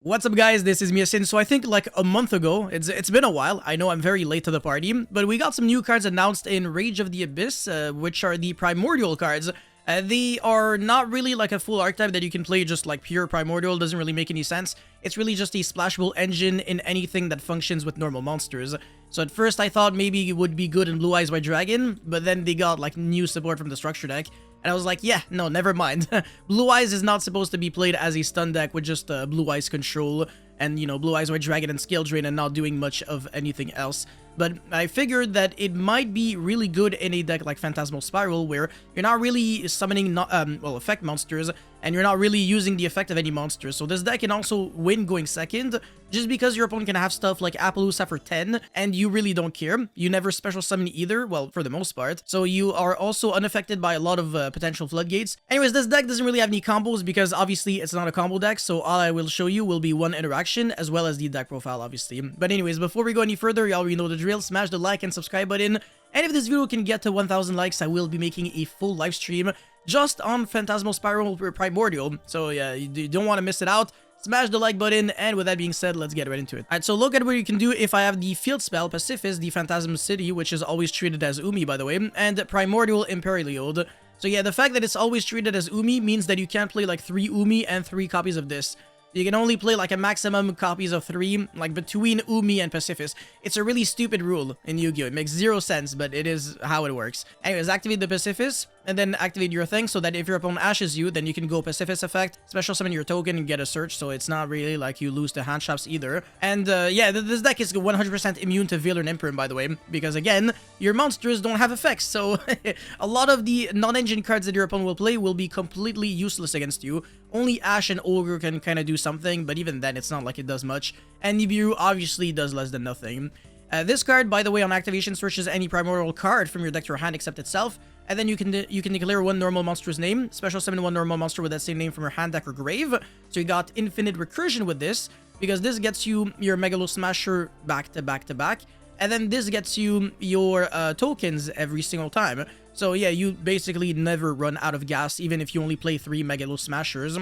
What's up, guys? This is Miasin. So I think like a month ago, it's been a while. I know I'm very late to the party, but we got some new cards announced in Rage of the Abyss, which are the Primordial cards. They are not really like a full archetype that you can play just like pure Primordial. Doesn't really make any sense. It's really just a splashable engine in anything that functions with normal monsters. So at first I thought maybe it would be good in Blue Eyes White Dragon, but then they got like new support from the structure deck. And I was like, yeah, no, never mind. Blue Eyes is not supposed to be played as a stun deck with just Blue Eyes control and, you know, Blue Eyes White Dragon and Scale Drain and not doing much of anything else. But I figured that it might be really good in a deck like Phantasmal Spiral, where you're not really summoning, effect monsters, and you're not really using the effect of any monsters. So this deck can also win going second, just because your opponent can have stuff like Appaloosa for 10, and you really don't care. You never special summon either, well, for the most part. So you are also unaffected by a lot of potential floodgates. Anyways, this deck doesn't really have any combos, because obviously it's not a combo deck, so all I will show you will be one interaction, as well as the deck profile, obviously. But anyways, before we go any further, you already know the drill. Smash the like and subscribe button, and if this video can get to 1,000 likes, I will be making a full live stream just on Phantasmal Spiral Primordial. So yeah, you don't want to miss it out. Smash the like button, and with that being said, let's get right into it. Alright, so look at what you can do if I have the field spell Pacifist, the Phantasm City, which is always treated as Umi, by the way, and Primordial Imperial. So yeah, the fact that it's always treated as Umi means that you can't play like 3 Umi and 3 copies of this. You can only play like a maximum copies of 3, like between Umi and Pacifist. It's a really stupid rule in Yu-Gi-Oh! It makes 0 sense, but it is how it works. Anyways, activate the Pacifist, and then activate your thing so that if your opponent ashes you, then you can go Pacifist effect, special summon your token and get a search, so it's not really like you lose to hand traps either. And yeah, this deck is 100% immune to Veiled and Imperm, by the way, because again, your monsters don't have effects, so a lot of the non-engine cards that your opponent will play will be completely useless against you. Only Ash and Ogre can kind of do something, but even then, it's not like it does much. And Nibiru obviously does less than nothing. This card, by the way, on activation searches any primordial card from your deck to your hand except itself, and then you can declare one normal monster's name, special summon one normal monster with that same name from your hand, deck, or grave. So you got infinite recursion with this, because this gets you your Megalo Smasher back to back to back, and then this gets you your tokens every single time. So yeah, you basically never run out of gas, even if you only play 3 Megalo Smashers.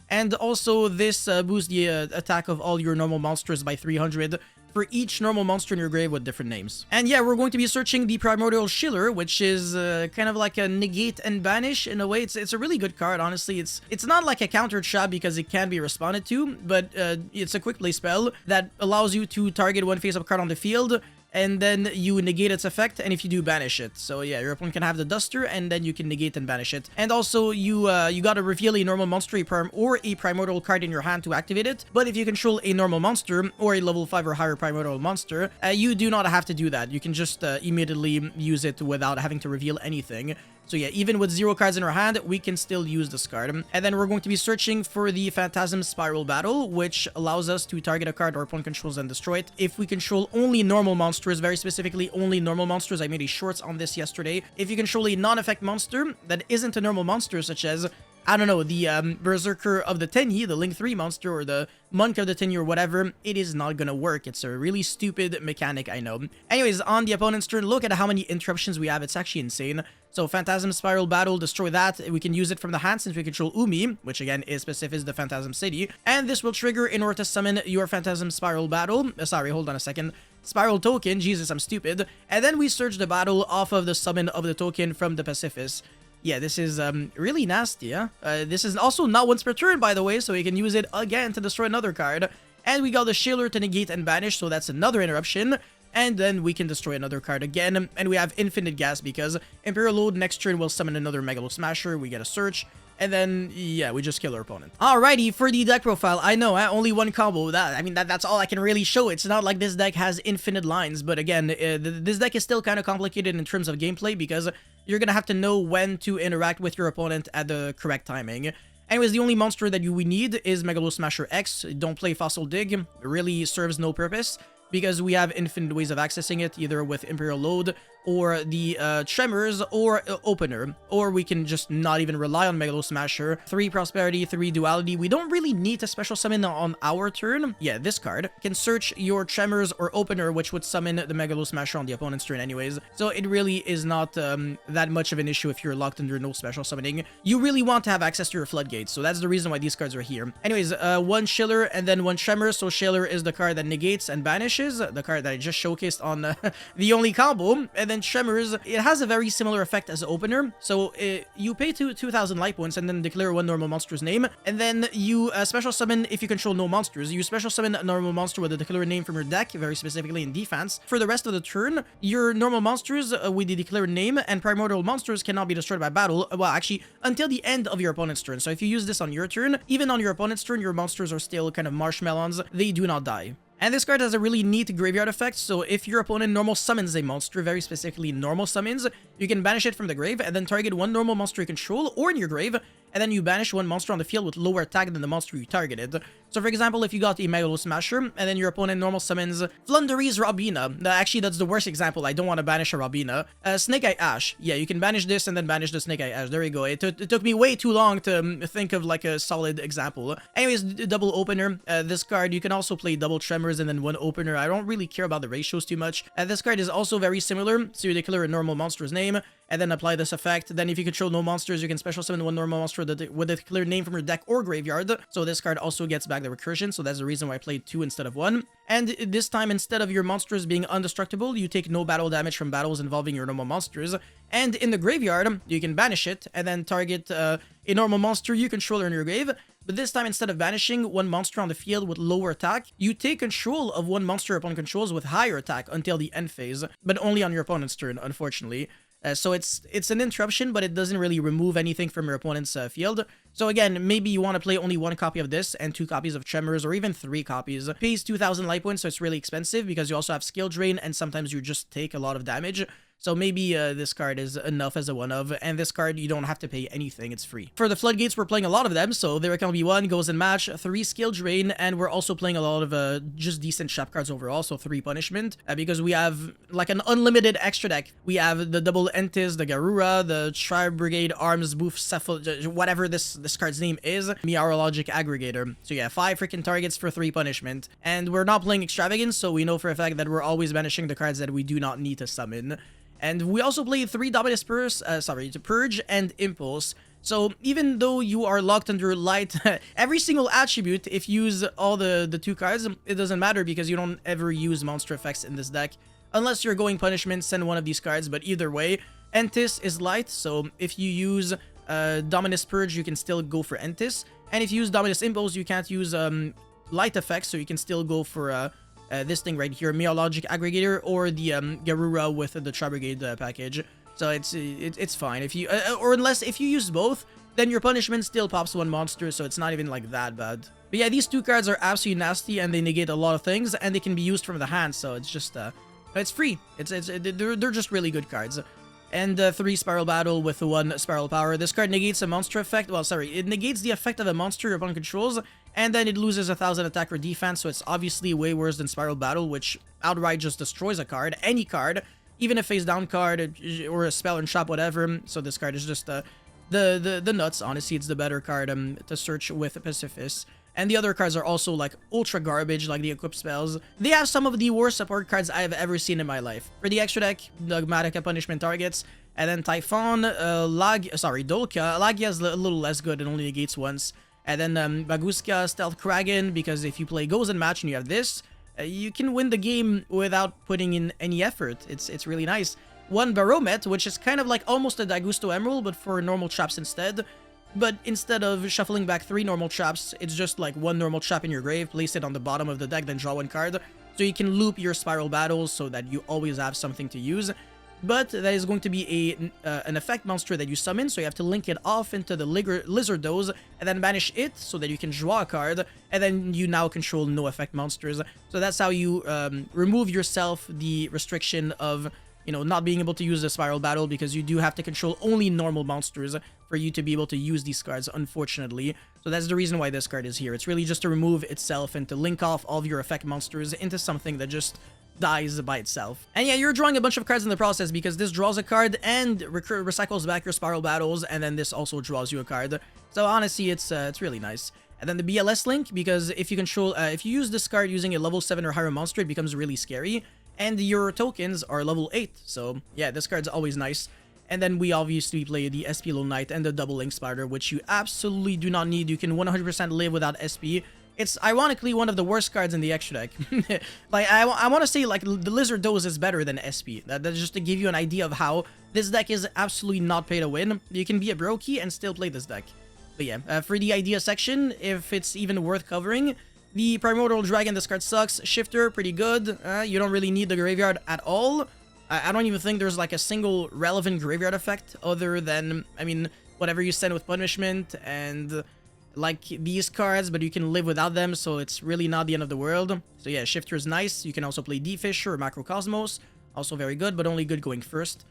And also, this boosts the attack of all your normal monsters by 300 for each normal monster in your grave with different names. And yeah, we're going to be searching the Primordial Schiller, which is kind of like a negate and banish in a way. It's a really good card, honestly. It's not like a counter trap because it can be responded to, but it's a quick play spell that allows you to target one face-up card on the field, and then you negate its effect, and if you do, banish it. So yeah, your opponent can have the Duster, and then you can negate and banish it. And also, you gotta reveal a normal monster, or a Primordial card in your hand to activate it. But if you control a normal monster, or a level 5 or higher Primordial monster, you do not have to do that. You can just immediately use it without having to reveal anything. So yeah, even with 0 cards in our hand, we can still use this card. And then we're going to be searching for the Phantasm Spiral Battle, which allows us to target a card our opponent controls and destroy it. If we control only normal monsters, very specifically only normal monsters, I made a shorts on this yesterday. If you control a non-effect monster that isn't a normal monster, such as, I don't know, the Berserker of the Tenyi, the Link 3 monster, or the Monk of the Tenyi, or whatever, it is not gonna work. It's a really stupid mechanic, I know. Anyways, on the opponent's turn, look at how many interruptions we have. It's actually insane. So Phantasm Spiral Battle, destroy that. We can use it from the hand since we control Umi, which again is specific the Phantasm City. And this will trigger in order to summon your Phantasm Spiral Battle. Sorry, hold on a second. Spiral token, Jesus, I'm stupid. And then we search the battle off of the summon of the token from the Pacifist. Yeah, this is really nasty, yeah? This is also not once per turn, by the way, so you can use it again to destroy another card. And we got the Schiller to negate and banish, so that's another interruption. And then we can destroy another card again, and we have infinite gas because Imperial Load next turn will summon another Megalo Smasher, we get a search, and then, yeah, we just kill our opponent. Alrighty, for the deck profile, I know, only one combo. That's all I can really show. It's not like this deck has infinite lines, but again, this deck is still kind of complicated in terms of gameplay because you're gonna have to know when to interact with your opponent at the correct timing. Anyways, the only monster that we need is Megalo Smasher X. Don't play Fossil Dig. It really serves no purpose, because we have infinite ways of accessing it, either with Imperial Load or the Tremors, or Opener. Or we can just not even rely on Megalo Smasher. 3 Prosperity, 3 Duality. We don't really need to special summon on our turn. Yeah, this card can search your Tremors or Opener, which would summon the Megalo Smasher on the opponent's turn anyways. So it really is not that much of an issue if you're locked under no special summoning. You really want to have access to your floodgates, so that's the reason why these cards are here. Anyways, 1 Schiller and then 1 Tremor. So Schiller is the card that negates and banishes, the card that I just showcased on the only combo. And then Tremors, it has a very similar effect as Opener. So you pay 2,000 life points and then declare 1 normal monster's name, and then you special summon if you control no monsters. You special summon a normal monster with a declared name from your deck, very specifically in defense. For the rest of the turn, your normal monsters with the declared name and primordial monsters cannot be destroyed by battle, well, actually, until the end of your opponent's turn. So if you use this on your turn, even on your opponent's turn, your monsters are still kind of marshmallows. They do not die. And this card has a really neat graveyard effect, so if your opponent normal summons a monster, very specifically normal summons, you can banish it from the grave and then target 1 normal monster you control or in your grave, and then you banish 1 monster on the field with lower attack than the monster you targeted. So for example, if you got a Megalo Smasher, and then your opponent normal summons Flundery's Robina. Actually, that's the worst example. I don't want to banish a Robina. Snake Eye Ash. Yeah, you can banish this and then banish the Snake Eye Ash. There you go. It took me way too long to think of like a solid example. Anyways, double Opener. This card, you can also play double Tremors and then 1 Opener. I don't really care about the ratios too much. This card is also very similar. So you declare a normal monster's name, and then apply this effect. Then if you control no monsters, you can special summon 1 normal monster with a declared name from your deck or graveyard. So this card also gets back the recursion, so that's the reason why I played 2 instead of 1. And this time, instead of your monsters being indestructible, you take no battle damage from battles involving your normal monsters. And in the graveyard, you can banish it, and then target a normal monster you control in your grave. But this time, instead of banishing 1 monster on the field with lower attack, you take control of 1 monster opponent controls with higher attack until the end phase, but only on your opponent's turn, unfortunately. So it's an interruption, but it doesn't really remove anything from your opponent's field. So again, maybe you want to play only 1 copy of this and 2 copies of Tremors, or even 3 copies. It pays 2,000 life points, so it's really expensive because you also have skill drain and sometimes you just take a lot of damage. So maybe this card is enough as a one-of, and this card you don't have to pay anything, it's free. For the floodgates, we're playing a lot of them, so there can be 1, goes in match, 3 skill drain, and we're also playing a lot of just decent trap cards overall, so 3 punishment, because we have like an unlimited extra deck. We have the double Entis, the Garura, the Tri-Brigade Arms, Boof, Cephal, whatever this card's name is, Meteorologic Aggregator. So yeah, 5 freaking targets for 3 punishment, and we're not playing Extravagance, so we know for a fact that we're always banishing the cards that we do not need to summon. And we also played 3 Dominus Purge and Impulse. So even though you are locked under light, every single attribute, if you use all the 2 cards, it doesn't matter because you don't ever use monster effects in this deck. Unless you're going punishment, send 1 of these cards, but either way, Entis is light, so if you use Dominus Purge, you can still go for Entis. And if you use Dominus Impulse, you can't use light effects, so you can still go for this thing right here, Meteorologic Aggregator, or the Garura with the Tri-Brigade package. So it's fine if you or unless if you use both, then your punishment still pops 1 monster, so it's not even like that bad. But yeah, these 2 cards are absolutely nasty and they negate a lot of things, and they can be used from the hand, so it's just it's free. They're just really good cards. And 3 Spiral Battle with 1 Spiral Power. This card negates a monster effect. Well, sorry, it negates the effect of a monster your opponent controls, and then it loses 1,000 attack or defense, so it's obviously way worse than Spiral Battle, which outright just destroys a card, any card, even a face-down card, or a spell and shop, whatever. So this card is just the nuts. Honestly, it's the better card to search with Pacifist. And the other cards are also like ultra garbage, like the equip spells. They have some of the worst support cards I have ever seen in my life. For the extra deck, Dogmatica punishment targets, and then Typhon, Dolka. Lagia is a little less good and only negates once. And then Baguska, Stealth Kraken, because if you play Goes and Match and you have this, you can win the game without putting in any effort. It's really nice. 1 Baromet, which is kind of like almost a Dagusto Emerald, but for normal traps instead. But instead of shuffling back 3 normal traps, it's just like 1 normal trap in your grave, place it on the bottom of the deck, then draw 1 card. So you can loop your Spiral Battles so that you always have something to use. But that is going to be an effect monster that you summon, so you have to link it off into the Lizard Dose, and then banish it so that you can draw a card, and then you now control no effect monsters. So that's how you remove yourself the restriction of, you know, not being able to use the Spiral Battle, because you do have to control only normal monsters for you to be able to use these cards, unfortunately. So that's the reason why this card is here. It's really just to remove itself and to link off all of your effect monsters into something that just dies by itself. And yeah, you're drawing a bunch of cards in the process because this draws a card and recycles back your Spiral Battles, and then this also draws you a card. So honestly, it's really nice. And then the BLS link, because if you use this card using a level 7 or higher monster, it becomes really scary. And your tokens are level 8, so yeah, this card's always nice. And then we obviously play the SP Lone Knight and the Double Link Spider, which you absolutely do not need. You can 100% live without SP. It's ironically one of the worst cards in the extra deck. Like, I want to say, like, the Lizard Dose is better than SP. That's just to give you an idea of how this deck is absolutely not pay to win. You can be a brokey and still play this deck. But yeah, for the idea section, if it's even worth covering, the Primordial Dragon, this card sucks. Shifter, pretty good. You don't really need the graveyard at all. I don't even think there's like a single relevant graveyard effect other than, I mean, whatever you send with punishment and like these cards, but you can live without them, so it's really not the end of the world. So yeah, Shifter is nice. You can also play D-Fisher or Macrocosmos. Also very good, but only good going first.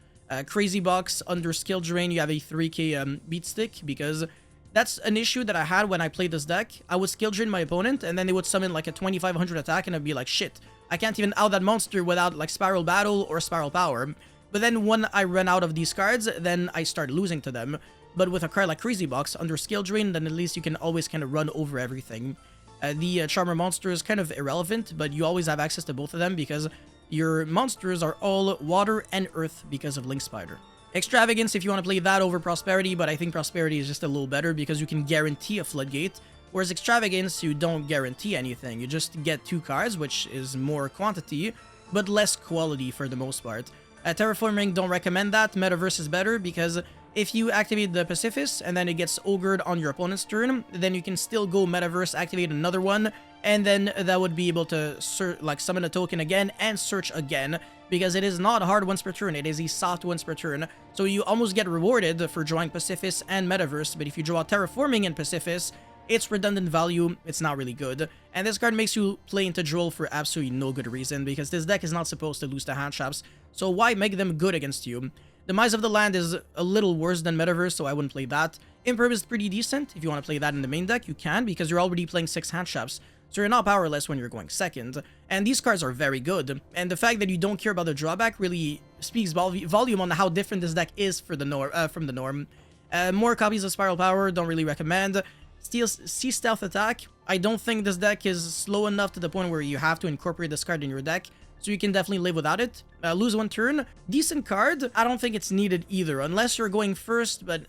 Crazy Box, under Skill Drain, you have a 3k beat stick, because that's an issue that I had when I played this deck. I would skill drain my opponent, and then they would summon like a 2500 attack, and I'd be like, shit, I can't even out that monster without like Spiral Battle or Spiral Power. But then when I run out of these cards, then I start losing to them. But with a card like Crazy Box, under Skill Drain, then at least you can always kind of run over everything. The Charmer monster is kind of irrelevant, but you always have access to both of them because your monsters are all water and earth because of Link Spider. Extravagance, if you want to play that over Prosperity, but I think Prosperity is just a little better because you can guarantee a Floodgate, whereas Extravagance, you don't guarantee anything. You just get 2 cards, which is more quantity, but less quality for the most part. Terraforming, don't recommend that. Metaverse is better because if you activate the Pacifist and then it gets ogred on your opponent's turn, then you can still go Metaverse, activate another one, and then that would be able to summon a token again and search again, because it is not hard once per turn, it is a soft once per turn. So you almost get rewarded for drawing Pacifist and Metaverse, but if you draw Terraforming and Pacifist, it's redundant value, it's not really good. And this card makes you play into Droll for absolutely no good reason, because this deck is not supposed to lose to hand traps, so why make them good against you? Demise of the Land is a little worse than Metaverse, so I wouldn't play that. Imperv is pretty decent. If you want to play that in the main deck, you can, because you're already playing 6 hand traps, so you're not powerless when you're going second. And these cards are very good, and the fact that you don't care about the drawback really speaks volume on how different this deck is from the norm. More copies of Spiral Power, don't really recommend. Sea Stealth Attack, I don't think this deck is slow enough to the point where you have to incorporate this card in your deck, so you can definitely live without it. Lose 1 turn, decent card. I don't think it's needed either, unless you're going first, but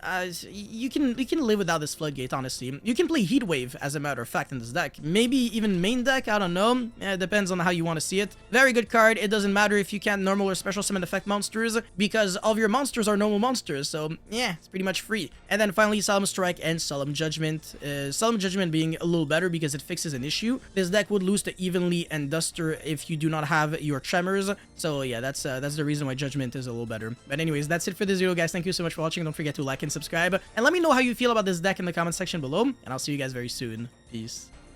you can live without this Floodgate, honestly. You can play Heatwave, as a matter of fact, in this deck. Maybe even main deck, I don't know. It depends on how you want to see it. Very good card. It doesn't matter if you can't normal or special summon effect monsters, because all of your monsters are normal monsters, so yeah, it's pretty much free. And then finally, Solemn Strike and Solemn Judgment. Solemn Judgment being a little better because it fixes an issue. This deck would lose to Evenly and Duster if you do not have your Tremors, so yeah, that's the reason why Judgment is a little better. But anyways, that's it for this video, guys. Thank you so much for watching. Don't forget to like and subscribe, and let me know how you feel about this deck in the comment section below, and I'll see you guys very soon. Peace.